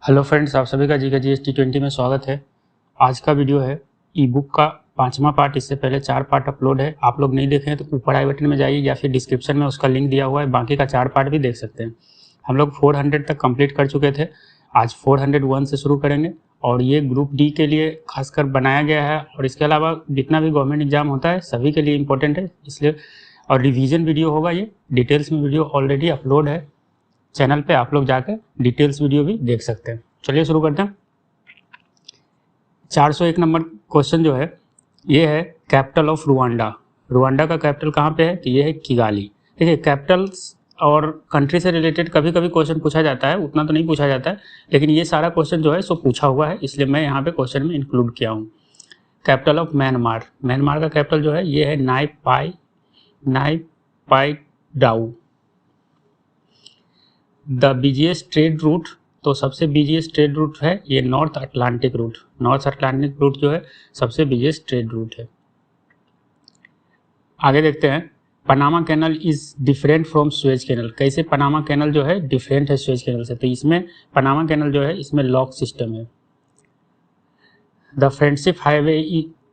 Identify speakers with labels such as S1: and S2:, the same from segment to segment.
S1: Hello friends, आप सभी का जी का GST20 में स्वागत है। आज का वीडियो है ई बुक का 5वां पार्ट। इससे पहले 4 पार्ट अपलोड है। आप लोग नहीं देखे हैं तो ऊपर आई बटन में जाइए या फिर डिस्क्रिप्शन में उसका लिंक दिया हुआ है, बाकी का 4 पार्ट भी देख सकते हैं। हम लोग 400 तक कंप्लीट कर चुके थे। आज 401 से शुरू करेंगे और ये ग्रुप डी के लिए खासकर बनाया गया है और इसके अलावा जितना भी गवर्नमेंट एग्जाम होता है सभी के लिए इम्पोर्टेंट है, इसलिए और रिवीजन वीडियो होगा। ये डिटेल्स में वीडियो ऑलरेडी अपलोड है चैनल पे, आप लोग जाकर डिटेल्स वीडियो भी देख सकते हैं। चलिए शुरू करते हैं। 401 नंबर क्वेश्चन जो है ये है कैपिटल ऑफ रुवांडा। रुवांडा का कैपिटल कहाँ पे है? तो ये है किगाली। देखिए, कैपिटल्स और कंट्री से रिलेटेड कभी कभी क्वेश्चन पूछा जाता है, उतना तो नहीं पूछा जाता है, लेकिन ये सारा क्वेश्चन जो है सो पूछा हुआ है, इसलिए मैं यहाँ पे क्वेश्चन में इंक्लूड किया हूँ। Capital of Myanmar. म्यांमार का कैपिटल जो है ये है नाई पाई डाउ। द बिजिएस्ट ट्रेड रूट, तो सबसे बिजिएस्ट ट्रेड रूट है ये North Atlantic route. North Atlantic route जो है सबसे बिजिएस्ट ट्रेड रूट है। आगे देखते हैं, Panama canal is different from Suez canal. कैसे पनामा कैनल जो है डिफरेंट है स्वेज कैनल से? तो इसमें पनामा कैनल जो है इसमें लॉक सिस्टम है। The friendship highway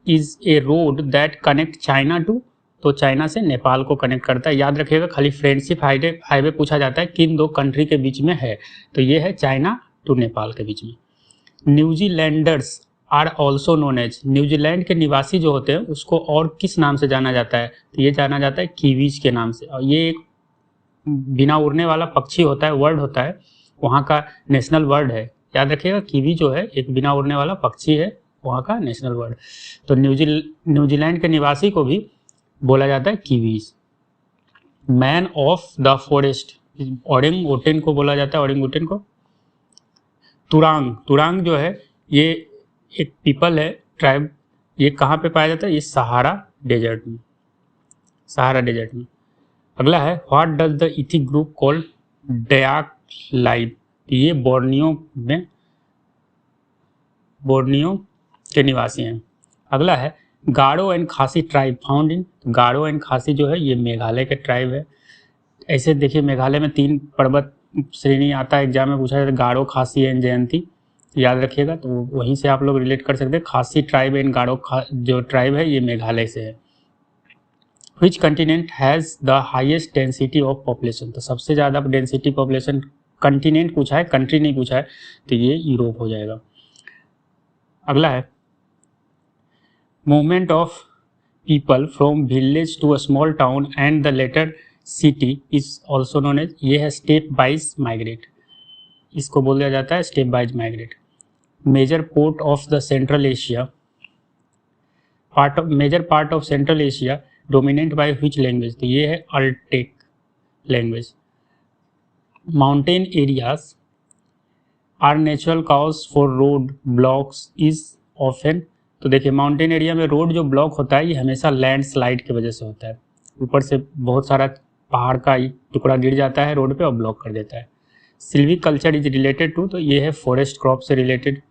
S1: is a road that connect China to, तो चाइना से नेपाल को कनेक्ट करता है। याद रखिएगा, खाली फ्रेंडशिप हाईवे पूछा जाता है किन दो कंट्री के बीच में है, तो ये है चाइना टू नेपाल के बीच में। New Zealanders are also known as, New Zealand के निवासी जो होते हैं उसको और किस नाम से जाना जाता है? तो ये जाना जाता है कीवीज के नाम से। और ये एक बिना उड़ने वाला पक्षी होता है, वर्ड होता है, वहाँ का नेशनल वर्ड है। याद रखिएगा, कीवी जो है एक बिना उड़ने वाला पक्षी है, वहाँ का नेशनल वर्ड। तो न्यूजीलैंड के निवासी को भी बोला जाता है kiwis. Man of the forest, orangutan को बोला जाता है, ओरेंग ओटेन को। तुरांग जो है ये एक पीपल है, ट्राइब। ये कहाँ पे पाया जाता है? ये सहारा डेजर्ट में, सहारा डेजर्ट में। अगला है, what does the ethnic group called Dayak live. ये बोर्नियो के निवासी हैं। अगला है, Garo and Khasi tribe found in. Garo and Khasi जो है ये मेघालय के ट्राइब है। ऐसे देखिए, मेघालय में 3 पर्वत श्रेणी आता है, एग्जाम में पूछा जाता है, गारो, खासी एंड जयंती। याद रखिएगा, तो वहीं से आप लोग रिलेट कर सकते हैं। खासी ट्राइब एंड गारो जो ट्राइब है ये मेघालय से है। Which continent has the highest density of population, तो सबसे ज़्यादा डेंसिटी पॉपुलेशन, कंटिनेंट पूछा है, कंट्री नहीं पूछा है, तो ये यूरोप हो जाएगा। अगला है, movement of people from village to a small town and the latter city is also known as, ये है स्टेप वाइज माइग्रेट। इसको बोला जाता है step wise migrate. Major port of the central Asia, major part of central Asia dominate by which language, तो ये है Altaic language. Mountain areas are natural cause for road blocks is often, तो देखिए mountain area में road जो block होता है ये हमेशा लैंडस्लाइड की वजह से होता है। ऊपर से बहुत सारा पहाड़ का टुकड़ा गिर जाता है रोड पे और ब्लॉक कर देता है। Silviculture is related to, तो ये है फॉरेस्ट क्रॉप से रिलेटेड।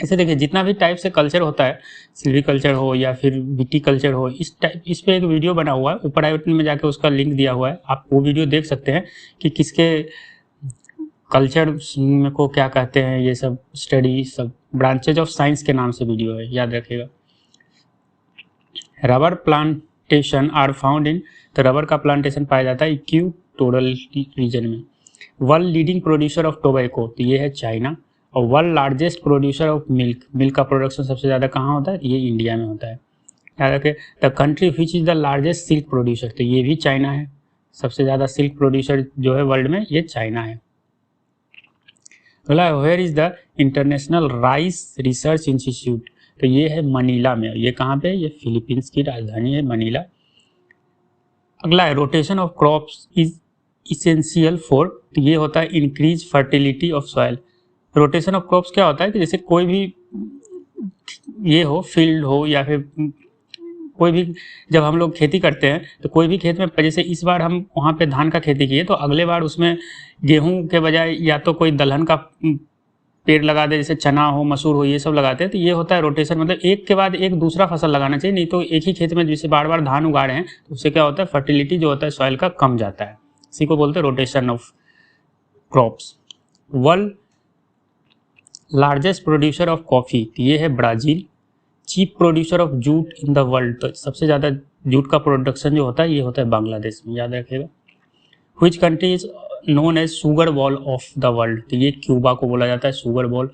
S1: ऐसे देखिए जितना भी टाइप से कल्चर होता है, सिल्वी कल्चर हो या फिर विटी कल्चर हो, इस पे एक वीडियो बना हुआ है, ऊपर आई बटन में जाके उसका लिंक दिया हुआ है, आप वो वीडियो देख सकते हैं कि किसके कल्चर को क्या कहते हैं। ये सब स्टडी, सब ब्रांचेज ऑफ साइंस के नाम से वीडियो है, याद रखिएगा। Rubber plantation are found in, तो रबर का प्लांटेशन पाया जाता है इक्वेटोरियल रीजन में। World leading producer of tobacco, तो ये है चाइना। और world largest producer of milk, milk का प्रोडक्शन सबसे ज़्यादा कहाँ होता है? ये इंडिया में होता है, याद रखिए। The country which is the largest silk producer, तो ये भी चाइना है। सबसे ज़्यादा सिल्क प्रोड्यूसर जो है वर्ल्ड में ये चाइना है। अगला, where is the international rice research institute, तो ये है मनीला में। ये कहाँ पे? ये फिलीपींस की राजधानी है मनीला। अगला है, rotation of crops is essential for, तो ये होता है increase fertility of soil. Rotation of crops क्या होता है कि जैसे कोई भी ये हो, फील्ड हो या फिर कोई भी, जब हम लोग खेती करते हैं तो कोई भी खेत में, जैसे इस बार हम वहाँ पे धान का खेती किए तो अगले बार उसमें गेहूं के बजाय या तो कोई दलहन का पेड़ लगा दे, जैसे चना हो, मसूर हो, ये सब लगाते हैं। तो ये होता है रोटेशन, मतलब एक के बाद एक दूसरा फसल लगाना चाहिए, नहीं तो एक ही खेत में जैसे बार बार धान उगा रहे हैं तो उससे क्या होता है, फर्टिलिटी जो होता है सॉइल का कम जाता है। इसी को बोलते हैं rotation of crops. World largest producer of coffee, तो ये है Brazil. Cheap producer of jute in the world, तो सबसे ज़्यादा जूट का प्रोडक्शन जो होता है ये होता है बांग्लादेश में, याद रखिएगा। Which country is known as sugar bowl of the world, तो ये क्यूबा को बोला जाता है शुगर बॉल।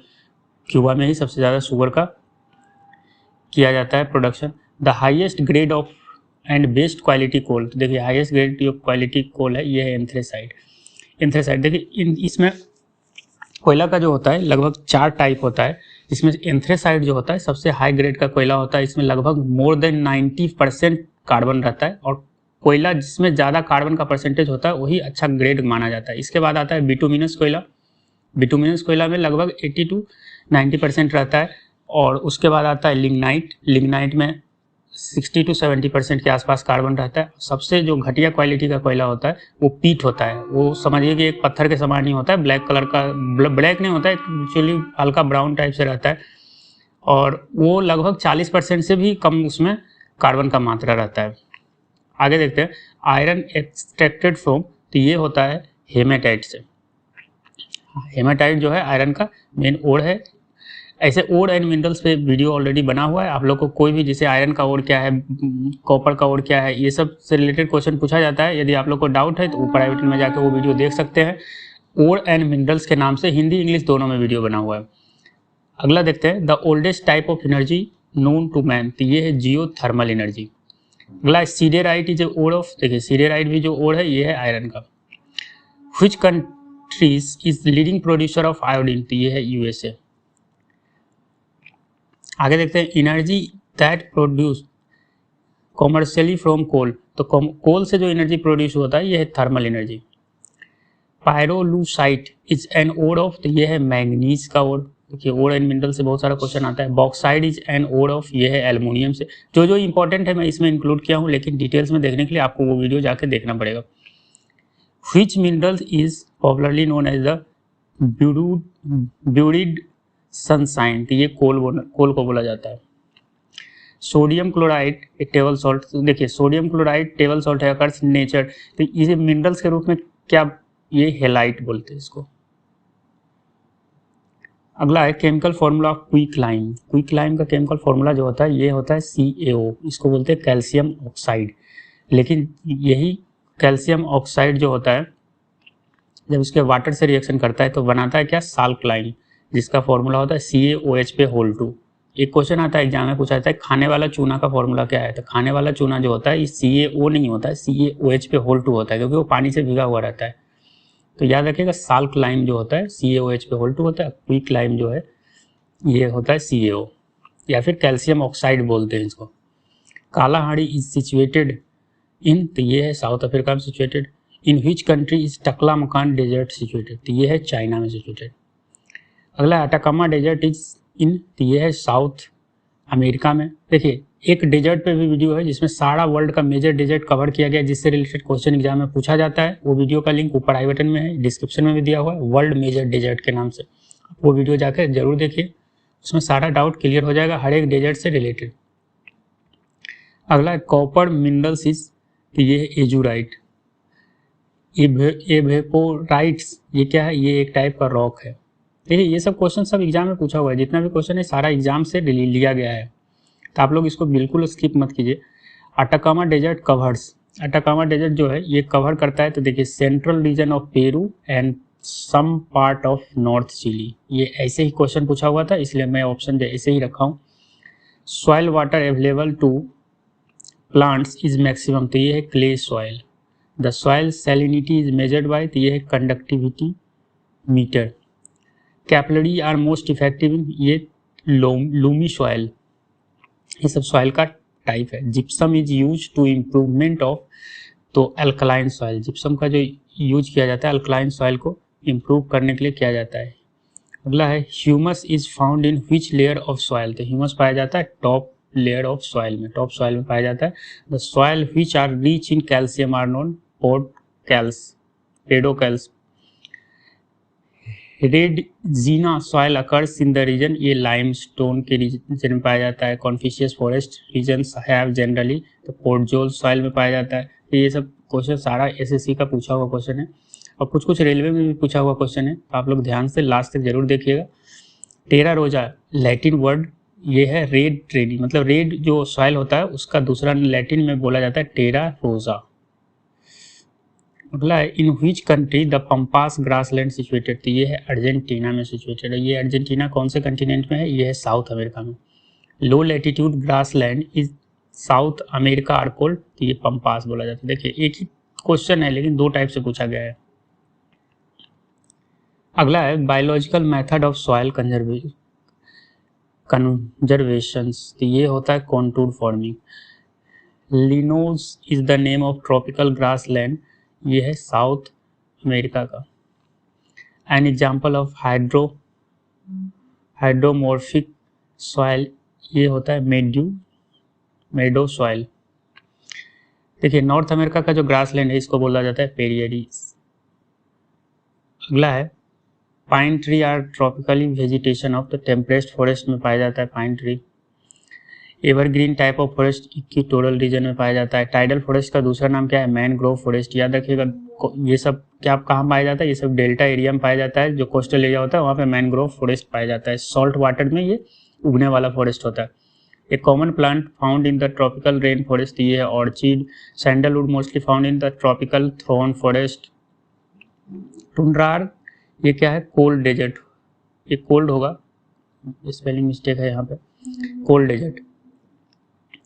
S1: क्यूबा में ही सबसे ज़्यादा शुगर का किया जाता है production. The highest grade of and best quality coal, तो देखिए हाईएस्ट ग्रेड जो क्वालिटी कोल है ये है एंथ्रेसाइट। एंथ्रेसाइट देखिए इसमें कोयला का जो होता है लगभग 4 टाइप होता है, जिसमें एंथ्रेसाइट जो होता है सबसे हाई ग्रेड का कोयला होता है। इसमें लगभग मोर देन 90% कार्बन रहता है, और कोयला जिसमें ज़्यादा कार्बन का परसेंटेज होता है वही अच्छा ग्रेड माना जाता है। इसके बाद आता है बिटुमिनस कोयला। बिटुमिनस कोयला में लगभग 80 to 90% रहता है। और उसके बाद आता है लिग्नाइट। लिग्नाइट में 60 to 70% के आसपास कार्बन रहता है। सबसे जो घटिया क्वालिटी का कोयला होता है वो पीट होता है। वो समझिए कि एक पत्थर के समान ही होता है, ब्लैक कलर का, ब्लैक नहीं होता है एक्चुअली, हल्का ब्राउन टाइप से रहता है, और वो लगभग 40% से भी कम उसमें कार्बन का मात्रा रहता है। आगे देखते हैं आयरन एक्सट्रैक्टेड फ्रॉम, तो ये होता है हेमेटाइट से। हेमेटाइट जो है आयरन का मेन ओर है। ऐसे ओर एंड मिनरल्स पे वीडियो ऑलरेडी बना हुआ है। आप लोग को कोई भी जैसे आयरन का ओर क्या है, कॉपर का ओर क्या है, ये सब से रिलेटेड क्वेश्चन पूछा जाता है। यदि आप लोग को डाउट है तो ऊपर आई बटन में जाकर वो वीडियो देख सकते हैं। ओर एंड मिनरल्स के नाम से हिंदी इंग्लिश दोनों में वीडियो बना हुआ है। अगला देखते हैं the oldest type of energy known to man, तो ये है जियो थर्मल एनर्जी। अगला सीडेराइट इज ओर ऑफ, देखिए सीडेराइट भी जो ओर है ये है आयरन का। Which countries is leading producer of iodine, तो ये है यूएसए। आगे देखते हैं energy that produce commercially from coal, तो कोल से जो एनर्जी प्रोड्यूस होता है ये है thermal energy. Pyrolusite is an ore of, तो ये है मैंगनीज का ओर। देखिए ओर एंड मिनरल से बहुत सारा क्वेश्चन आता है। Bauxite is an ore of, ये है एल्युमिनियम से। जो जो इंपॉर्टेंट है मैं इसमें इंक्लूड किया हूँ, लेकिन डिटेल्स में देखने के लिए आपको वो वीडियो जाके देखना पड़ेगा। Which mineral is popularly known as the buried sunshine, तो ये कोल को बोला जाता है। सोडियम क्लोराइड एक टेबल सॉल्ट, देखिए सोडियम क्लोराइड टेबल सॉल्ट है, अकर्स नेचर, तो इसे मिनरल्स के रूप में क्या, ये हेलाइट बोलते हैं इसको। अगला है chemical formula of quicklime. Quicklime का केमिकल फॉर्मूला जो होता है ये होता है CaO, इसको बोलते हैं कैल्शियम ऑक्साइड। लेकिन यही कैल्शियम ऑक्साइड जो होता है जब उसके वाटर से रिएक्शन करता है तो बनाता है क्या, साल्क्लाइम, जिसका फॉर्मूला होता है CaOH पे होल 2। एक क्वेश्चन आता है एग्जाम में पूछा जाता है खाने वाला चूना का फॉर्मूला क्या है, तो खाने वाला चूना जो होता है ये CaO नहीं होता है, CaOH पे होल 2 होता है, क्योंकि वो पानी से भीगा हुआ रहता है। तो याद रखिएगा साल्क्लाइम जो होता है CaOH पे होल 2 होता है, क्विकलाइम जो है ये होता है CaO, या फिर कैल्शियम ऑक्साइड बोलते हैं इसको। कालाहांडी इज सिचुएटेड इन, तो ये है साउथ अफ्रीका में situated. In which country is Taklamakan desert situated, तो ये है चाइना में सिचुएटेड। अगला अटाकामा डेजर्ट इज इन, तो ये है साउथ अमेरिका में। देखिए एक डेजर्ट पे भी वीडियो है जिसमें सारा वर्ल्ड का मेजर डेजर्ट कवर किया गया, जिससे रिलेटेड क्वेश्चन एग्जाम में पूछा जाता है। वो वीडियो का लिंक ऊपर आई बटन में है, डिस्क्रिप्शन में भी दिया हुआ है, वर्ल्ड मेजर डेजर्ट के नाम से। वो वीडियो जाकर जरूर देखिए, उसमें सारा डाउट क्लियर हो जाएगा हर एक डेजर्ट से रिलेटेड। अगला कॉपर मिनरल्स इज, तो ये है एजुराइट। एवेपोराइट्स ये क्या है, ये एक टाइप का रॉक है। देखिए ये सब क्वेश्चन सब एग्जाम में पूछा हुआ है, जितना भी क्वेश्चन है सारा एग्जाम से लिया गया है, तो आप लोग इसको बिल्कुल स्किप मत कीजिए। Atacama desert covers, Atacama desert जो है ये कवर करता है, तो देखिए central region of Peru and some part of north Chile. ये ऐसे ही क्वेश्चन पूछा हुआ था, इसलिए मैं ऑप्शन ऐसे ही रखा हूँ। Soil water available to plants is maximum, तो ये है clay soil. The soil salinity is measured by, तो ये है conductivity meter. Capillary are most effective in, ये लूमी सॉइल, ये सब सॉइल का टाइप है। Gypsum is use to improvement of, तो अल्कलाइन सॉइल, जिप्सम का जो यूज किया जाता है अल्कलाइन सॉइल को इम्प्रूव करने के लिए किया जाता है। अगला है humus is found in which layer of soil, तो ह्यूमस पाया जाता है टॉप लेयर ऑफ सॉइल में, टॉप सॉइल में पाया जाता है। The soil which are rich in calcium are known pedocals. Red जीना soil occurs in the region, ये लाइमस्टोन के रीजन में पाया जाता है। Coniferous forest regions have generally, तो पोर्टजोल सॉइल में पाया जाता है। तो ये सब क्वेश्चन सारा SSC का पूछा हुआ क्वेश्चन है, और कुछ कुछ रेलवे में भी पूछा हुआ क्वेश्चन है, तो आप लोग ध्यान से लास्ट तक जरूर देखिएगा। टेरा रोजा लैटिन वर्ड ये है रेड ट्रेडी, मतलब रेड जो सॉइल होता है उसका दूसरा लैटिन में बोला जाता है टेरा रोजा। अगला है इन which country the pampas grassland situated, तो ये है अर्जेंटीना में सिचुएटेड है। ये अर्जेंटीना कौन से कंटिनेंट में है? ये है साउथ अमेरिका में। Low latitude grassland is South America are cold, तो ये पंपास बोला जाता है। देखिए एक ही क्वेश्चन है लेकिन दो टाइप से पूछा गया है। अगला है biological method of soil conservation, तो ये होता है contour farming. Llanos is the name of tropical grassland, ये है साउथ अमेरिका का। An example of hydromorphic soil, ये होता है मेडो सॉइल। देखिए नॉर्थ अमेरिका का जो ग्रासलैंड है इसको बोला जाता है पेरियरीज। अगला है pine tree are tropically vegetation of the temperate forest में पाया जाता है pine tree. Evergreen type of forest equatorial region में पाया जाता है। टाइडल फॉरेस्ट का दूसरा नाम क्या है? Mangrove forest. याद रखिएगा ये सब क्या कहाँ पाया जाता है? ये सब डेल्टा एरिया में पाया जाता है, जो कोस्टल एरिया होता है वहाँ पे मैनग्रोव फॉरेस्ट पाया जाता है। सॉल्ट वाटर में ये उगने वाला फॉरेस्ट होता है। A common plant found in the tropical rain forest, ये है orchid. Sandalwood mostly found in the tropical thorn forest. टुंड्रार ये क्या है? कोल्ड डेजर्ट, ये कोल्ड होगा, स्पेलिंग मिस्टेक है यहाँ पे, कोल्ड डेजर्ट।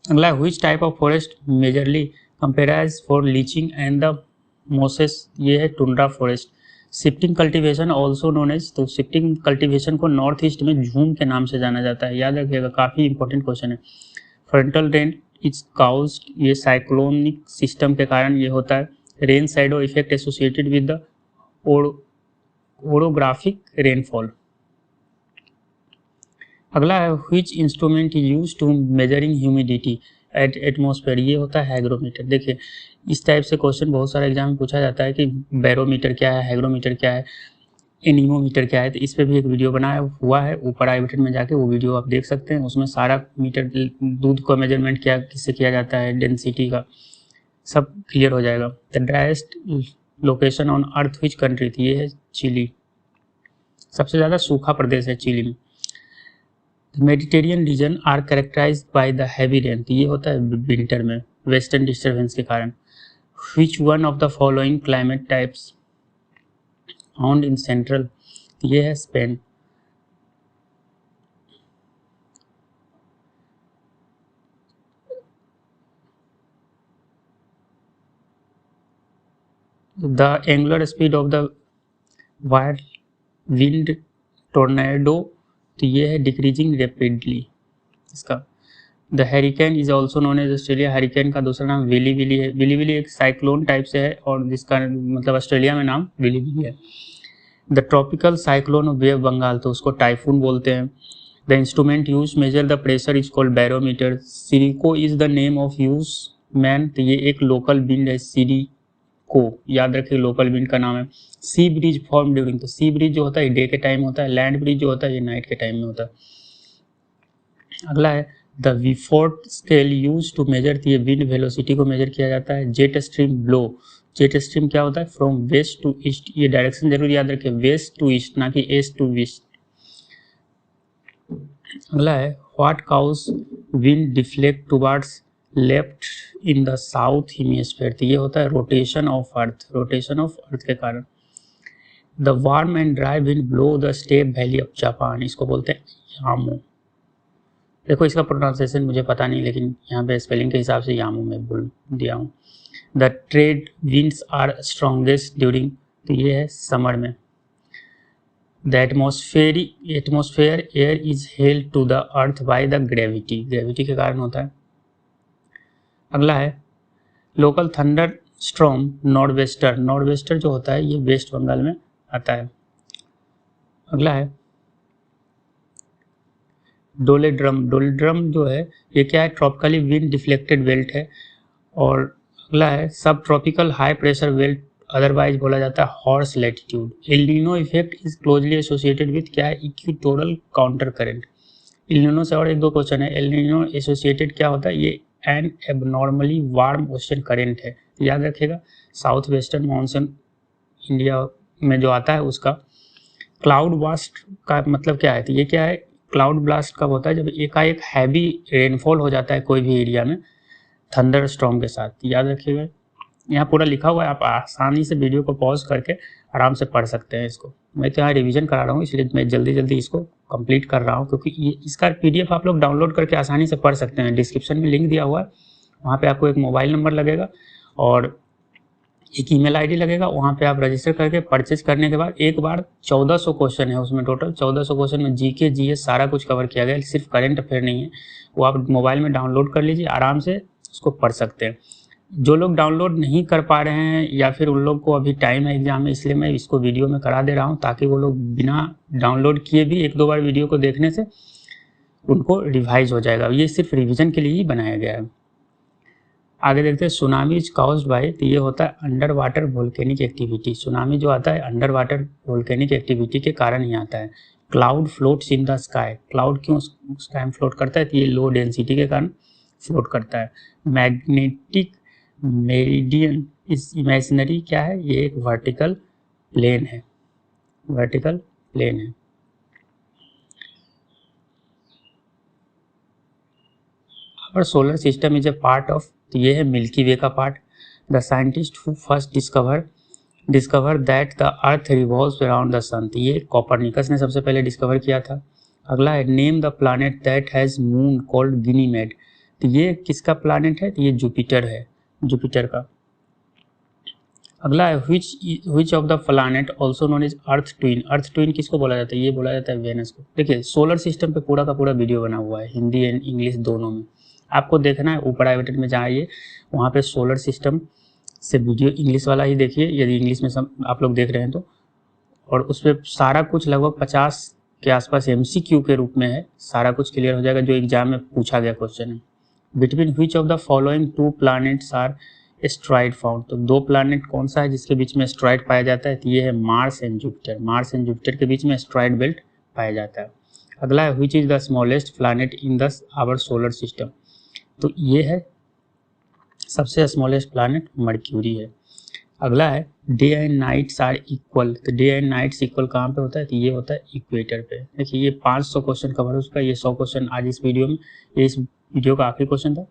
S1: अगला which type of forest majorly comprise for lichens and the mosses, ये है tundra forest. Shifting cultivation also known as, तो शिफ्टिंग कल्टीवेशन को नॉर्थ ईस्ट में झूम के नाम से जाना जाता है। याद रखिएगा काफ़ी इंपॉर्टेंट क्वेश्चन है। फ्रंटल रेन इज काउज्ड, ये साइक्लोनिक सिस्टम के कारण ये होता है। Rain shadow effect associated with the orographic rainfall. अगला है which instrument is use to measuring humidity at atmosphere, ये होता है हाइग्रोमीटर। देखिए इस टाइप से क्वेश्चन बहुत सारे एग्जाम में पूछा जाता है कि बैरोमीटर क्या है, हाइग्रोमीटर क्या है, एनीमोमीटर क्या है। तो इस पर भी एक वीडियो बनाया हुआ है, ऊपर आई बटन में जाके वो वीडियो आप देख सकते हैं। उसमें सारा मीटर दूध का मेजरमेंट क्या किससे किया जाता है, डेंसिटी का सब क्लियर हो जाएगा। The driest location on earth which country थी, ये है चिली। सबसे ज़्यादा सूखा प्रदेश है चिली में। Mediterranean region are characterised by the heavy rain, ये होता है विंटर में वेस्टर्न डिस्टर्बेंस के कारण। Which one of the following climate types found in central, ये है Spain. The angular speed of the wire wind tornado, तो ये है डिक्रीजिंग रैपिडली इसका। The hurricane is also known as Australia, hurricane का दूसरा नाम विली विली है। विली विली एक साइक्लोन टाइप से है और जिसका मतलब ऑस्ट्रेलिया में नाम विली विली है। The tropical cyclone of bay of Bengal, तो उसको टाइफून बोलते हैं। The instrument use measure the pressure is called barometer. Sirocco is the name of use man, तो ये एक लोकल विंड है सिरिको, याद रखिए लोकल विंड का नाम है। सी ब्रिज फॉर्म ड्यूरिंग, तो सी ब्रिज जो होता है डे के टाइम होता है, लैंड ब्रिज जो होता है ये नाइट के टाइम में होता है। अगला है the Beaufort scale use to measure, ये विंड वेलोसिटी को मेजर किया जाता है। Jet stream blow, jet stream क्या होता है? फ्रॉम वेस्ट टू ईस्ट, ये डायरेक्शन जरूर याद रखें, वेस्ट टू ईस्ट ना कि ईस्ट टू वेस्ट। अगला है what causes wind deflect towards left in the south hemisphere, तो ये होता है rotation of earth, rotation of earth के कारण। The warm and dry wind blow the steep valley of Japan, इसको बोलते हैं यामो। देखो इसका प्रोनाउंसिएशन मुझे पता नहीं, लेकिन यहाँ पे स्पेलिंग के हिसाब से यामो में बोल दिया हूँ। The trade winds are strongest during, तो ये है समर में। The atmosphere air is held to the earth by the gravity, gravity के कारण होता है। अगला है local thunder storm north wester, north wester जो होता है ये वेस्ट बंगाल में आता है। अगला है डोलेड्रम, डोलेड्रम जो है ये क्या है? ट्रॉपिकली विंड डिफ्लेक्टेड बेल्ट है। और अगला है सब tropical high pressure belt, otherwise बोला जाता है horse latitude. El Nino effect is closely associated with क्या है? Equatorial counter current. El Nino से और एक दो क्वेश्चन है। एल नीनो एसोसिएटेड क्या होता है? ये an abnormally warm ocean current है, याद रखिएगा साउथ वेस्टर्न मानसून इंडिया में जो आता है उसका। क्लाउड ब्लास्ट का मतलब क्या है? तो ये क्या है, क्लाउड ब्लास्ट कब होता है? जब एकाएक हैवी रेनफॉल हो जाता है कोई भी एरिया में थंडर स्टॉर्म के साथ। याद रखिएगा, यहाँ पूरा लिखा हुआ है, आप आसानी से वीडियो को पॉज करके आराम से पढ़ सकते हैं इसको। मैं तो यहाँ रिवीजन करा रहा हूँ, इसलिए मैं जल्दी जल्दी इसको कंप्लीट कर रहा हूँ, क्योंकि ये इसका PDF आप लोग डाउनलोड करके आसानी से पढ़ सकते हैं। डिस्क्रिप्शन में लिंक दिया हुआ है, वहाँ पे आपको एक मोबाइल नंबर लगेगा और एक ईमेल आईडी लगेगा, वहाँ पे आप रजिस्टर करके परचेज करने के बाद एक बार 1400 क्वेश्चन है उसमें, टोटल 1400 क्वेश्चन में GK GS सारा कुछ कवर किया गया है, सिर्फ करंट अफेयर नहीं है। वो आप मोबाइल में डाउनलोड कर लीजिए, आराम से उसको पढ़ सकते हैं। जो लोग डाउनलोड नहीं कर पा रहे हैं या फिर उन लोग को अभी टाइम है एग्जाम में, इसलिए मैं इसको वीडियो में करा दे रहा हूँ, ताकि वो लोग बिना डाउनलोड किए भी एक दो बार वीडियो को देखने से उनको रिवाइज हो जाएगा। ये सिर्फ रिवीजन के लिए ही बनाया गया है। आगे देखते हैं, सुनामी इज काउज्ड बाय, तो ये होता है under water volcanic activity. Tsunami जो आता है अंडर वाटर वोल्केनिक एक्टिविटी के कारण ही आता है। Cloud floats in the sky, cloud क्यों स्काई में फ्लोट करता है? तो ये लो डेंसिटी के कारण फ्लोट करता है। मैग्नेटिक मेरिडियन इज इमेजिनरी, क्या है? ये एक वर्टिकल प्लेन है, वर्टिकल प्लेन है। और solar system is a part of, तो ये है मिल्की वे का part. The scientist who first discover that the earth revolves around the sun, तो ये कोपरनिकस ने सबसे पहले डिस्कवर किया था। अगला है, name the planet that has moon called Ganymede, तो ये किसका प्लैनेट है? तो ये जुपिटर है, जुपिटर का। अगला है, which of the planet also known as earth twin, earth twin किसको बोला जाता है? ये बोला जाता है वेनस को। देखिए सोलर सिस्टम पे पूरा का पूरा वीडियो बना हुआ है, हिंदी एंड इंग्लिश दोनों में। आपको देखना है, ऊपर आई बटन में जाइए, वहाँ पे सोलर सिस्टम से वीडियो इंग्लिश वाला ही देखिए, यदि इंग्लिश में सब आप लोग देख रहे हैं तो। और उस पर सारा कुछ लगभग 50 के आसपास MCQ के रूप में है, सारा कुछ क्लियर हो जाएगा जो एग्जाम में पूछा गया क्वेश्चन है। Between which of the following two planets are asteroid found, तो दो प्लैनेट कौन सा है जिसके बीच में एस्ट्रॉइड पाया जाता है? तो ये है Mars and Jupiter, Mars and Jupiter के बीच में एस्ट्रॉइड बेल्ट पाया जाता है। अगला है, which is the smallest planet in the our solar system, तो ये है सबसे स्मॉलेस्ट प्लैनेट मर्क्यूरी है। अगला है, day and nights are equal, तो डे एंड नाइट्स इक्वल कहाँ पे होता है? तो ये होता है इक्वेटर पे। देखिए ये 500 क्वेश्चन कवर हो चुका है, ये 100 क्वेश्चन आज इस वीडियो में, ये इस वीडियो का आखिरी क्वेश्चन था।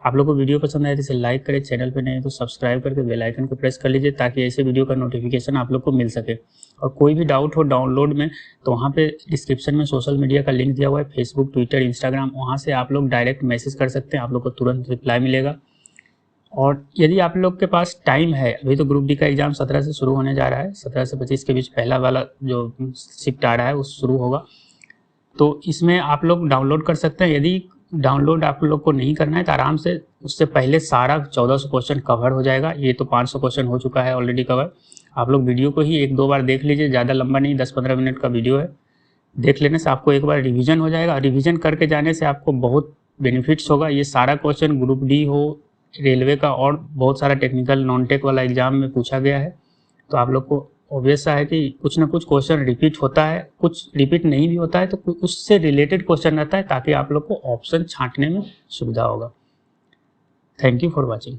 S1: आप लोग को वीडियो पसंद आए तो इसे लाइक करें, चैनल पे नहीं तो सब्सक्राइब करके बेल आइकन को प्रेस कर लीजिए, ताकि ऐसे वीडियो का नोटिफिकेशन आप लोग को मिल सके। और कोई भी डाउट हो डाउनलोड में, तो वहाँ पे डिस्क्रिप्शन में सोशल मीडिया का लिंक दिया हुआ है, फेसबुक, ट्विटर, इंस्टाग्राम, वहाँ से आप लोग डायरेक्ट मैसेज कर सकते हैं, आप लोग को तुरंत रिप्लाई मिलेगा। और यदि आप लोग के पास टाइम है, अभी तो ग्रुप डी का एग्जाम 17 से शुरू होने जा रहा है, 17 से 25 के बीच पहला वाला जो शिफ्ट आ रहा है वो शुरू होगा, तो इसमें आप लोग डाउनलोड कर सकते हैं। यदि डाउनलोड आप लोग को नहीं करना है तो आराम से उससे पहले सारा 1400 क्वेश्चन कवर हो जाएगा। ये तो 500 क्वेश्चन हो चुका है ऑलरेडी कवर। आप लोग वीडियो को ही एक दो बार देख लीजिए, ज़्यादा लंबा नहीं, 10-15 मिनट का वीडियो है। देख लेने से आपको एक बार रिवीजन हो जाएगा, रिवीजन करके जाने से आपको बहुत बेनिफिट्स होगा। ये सारा क्वेश्चन ग्रुप डी हो, रेलवे का और बहुत सारा टेक्निकल नॉन टेक वाला एग्जाम में पूछा गया है, तो आप लोग को ऑब्वियस है कि कुछ ना कुछ क्वेश्चन रिपीट होता है, कुछ रिपीट नहीं भी होता है, तो उससे रिलेटेड क्वेश्चन रहता है, ताकि आप लोग को ऑप्शन छांटने में सुविधा होगा। Thank you for watching.